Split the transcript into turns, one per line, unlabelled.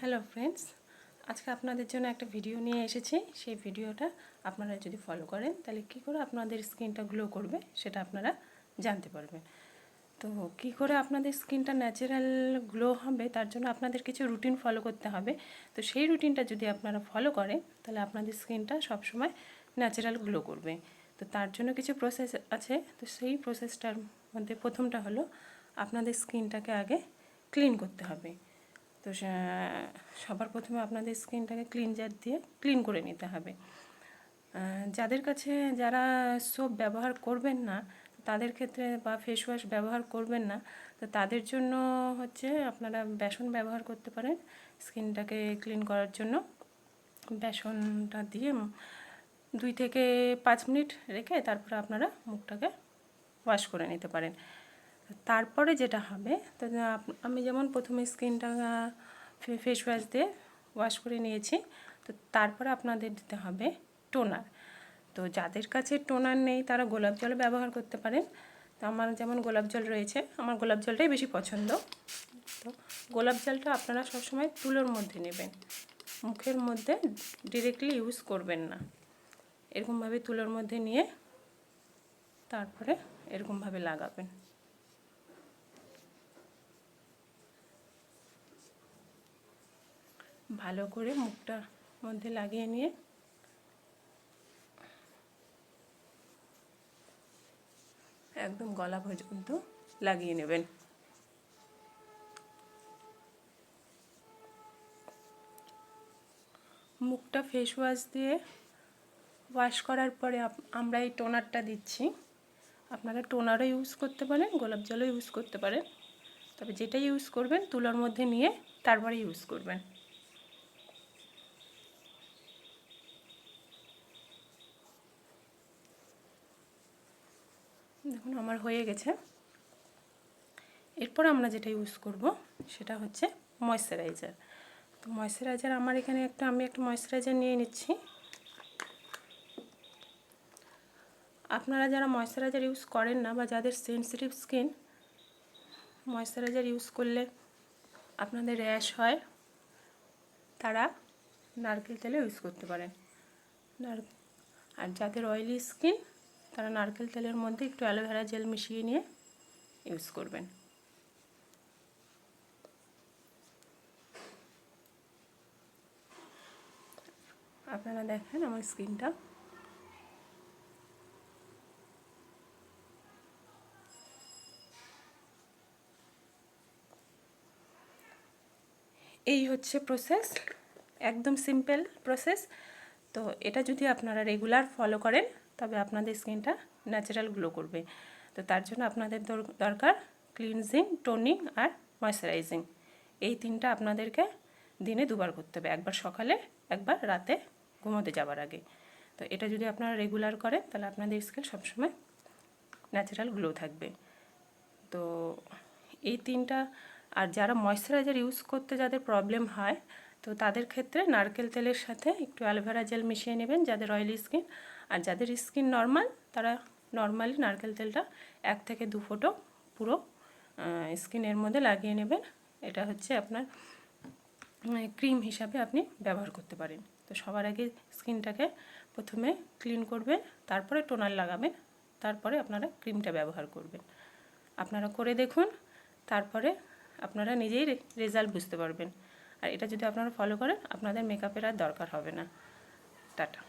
Hello friends, আজকে আপনাদের জন্য একটা ভিডিও নিয়ে এসেছি। সেই ভিডিওটা আপনারা যদি ফলো করেন তাহলে কী করে আপনাদের স্কিনটা গ্লো করবে সেটা আপনারা জানতে পারবেন। তো কী করে আপনাদের স্কিনটা ন্যাচারাল গ্লো হবে তার জন্য আপনাদের কিছু রুটিন ফলো করতে হবে। তো সেই রুটিনটা যদি আপনারা ফলো করেন তাহলে আপনাদের স্কিনটা সবসময় ন্যাচারাল গ্লো করবে। তো তার জন্য কিছু প্রসেস আছে। তো সেই প্রসেসটার মধ্যে প্রথমটা হলো আপনাদের স্কিনটাকে আগে ক্লিন করতে হবে। তো সবার প্রথমে আপনাদের স্কিনটাকে ক্লিনজার দিয়ে ক্লিন করে নিতে হবে। যাদের কাছে যারা সোপ ব্যবহার করবেন না তাদের ক্ষেত্রে বা ফেস ওয়াশ ব্যবহার করবেন না, তো তাদের জন্য হচ্ছে আপনারা বেসন ব্যবহার করতে পারেন স্কিনটাকে ক্লিন করার জন্য। বেসনটা দিয়ে 2 থেকে 5 মিনিট রেখে তারপরে আপনারা মুখটাকে ওয়াশ করে নিতে পারেন। তারপরে যেটা হবে, তো আমি যেমন প্রথমে স্কিনটা ফেস ওয়াশ দিয়ে ওয়াশ করে নিয়েছি, তো তারপরে আপনাদের দিতে হবে টোনার। তো যাদের কাছে টোনার নেই তারা গোলাপ জল ব্যবহার করতে পারেন। তো আমার যেমন গোলাপ জল রয়েছে, আমার গোলাপ জলটাই বেশি পছন্দ। তো গোলাপ জলটা আপনারা সবসময় তুলোর মধ্যে নেবেন, মুখের মধ্যে ডিরেক্টলি ইউজ করবেন না। এরকমভাবে তুলোর মধ্যে নিয়ে তারপরে এরকমভাবে লাগাবেন। ভালো করে মুখটার মধ্যে লাগিয়ে নিয়ে একদম গলা পর্যন্ত লাগিয়ে নেবেন। মুখটা ফেস ওয়াশ দিয়ে ওয়াশ করার পরে আমরা এই টোনারটা দিচ্ছি। আপনারা টোনারও ইউজ করতে পারেন, গোলাপ জলও ইউজ করতে পারেন, তবে যেটা ইউজ করবেন তুলোর মধ্যে নিয়ে তারপরে ইউজ করবেন। দেখুন আমার হয়ে গেছে। এরপর আমরা যেটা ইউজ করব সেটা হচ্ছে ময়শ্চারাইজার। তো ময়শ্চারাইজার আমার এখানে আমি একটা ময়শ্চারাইজার নিয়ে নিচ্ছি। আপনারা যারা ময়শ্চারাইজার ইউজ করেন না বা যাদের সেনসিটিভ স্কিন, ময়শ্চারাইজার ইউজ করলে আপনাদের র্যাশ হয়, তারা নারকেল তেলে ইউজ করতে পারেন। আর যাদের অয়েলি স্কিন তারা নারকেল তেলের মধ্যে একটু অ্যালোভেরা জেল মিশিয়ে নিয়ে ইউজ করবেন। আপনারা দেখেন আমার স্কিনটা এই হচ্ছে প্রসেস, একদম সিম্পল প্রসেস। তো এটা যদি আপনারা রেগুলার ফলো করেন তবে আপনাদের স্কিনটা ন্যাচারাল গ্লো করবে। তো তার জন্য আপনাদের দরকার ক্লিনজিং, টোনিং আর ময়শ্চারাইজিং। এই তিনটা আপনাদেরকে দিনে 2বার করতে হবে, একবার সকালে একবার রাতে ঘুমোতে যাওয়ার আগে। তো এটা যদি আপনারা রেগুলার করেন তাহলে আপনাদের স্কিন সবসময় ন্যাচারাল গ্লো থাকবে। তো এই তিনটা, আর যারা ময়শ্চারাইজার ইউজ করতে যাদের প্রবলেম হয় তো তাদের ক্ষেত্রে নারকেল তেলের সাথে একটু অ্যালোভেরা জেল মিশিয়ে নেবেন যাদের অয়েলি স্কিন। আর যাদের স্কিন নর্মাল তারা নর্মালি নারকেল তেলটা 1 থেকে 2 ফোঁটা পুরো স্কিনের মধ্যে লাগিয়ে নেবেন। এটা হচ্ছে আপনার ক্রিম হিসাবে আপনি ব্যবহার করতে পারেন। তো সবার আগে স্কিনটাকে প্রথমে ক্লিন করবেন, তারপরে টোনার লাগাবেন, তারপরে আপনারা ক্রিমটা ব্যবহার করবেন। আপনারা করে দেখুন, তারপরে আপনারা নিজেই রেজাল্ট বুঝতে পারবেন। আর এটা যদি আপনারা ফলো করেন আপনাদের মেকআপের আর দরকার হবে না। টাটা।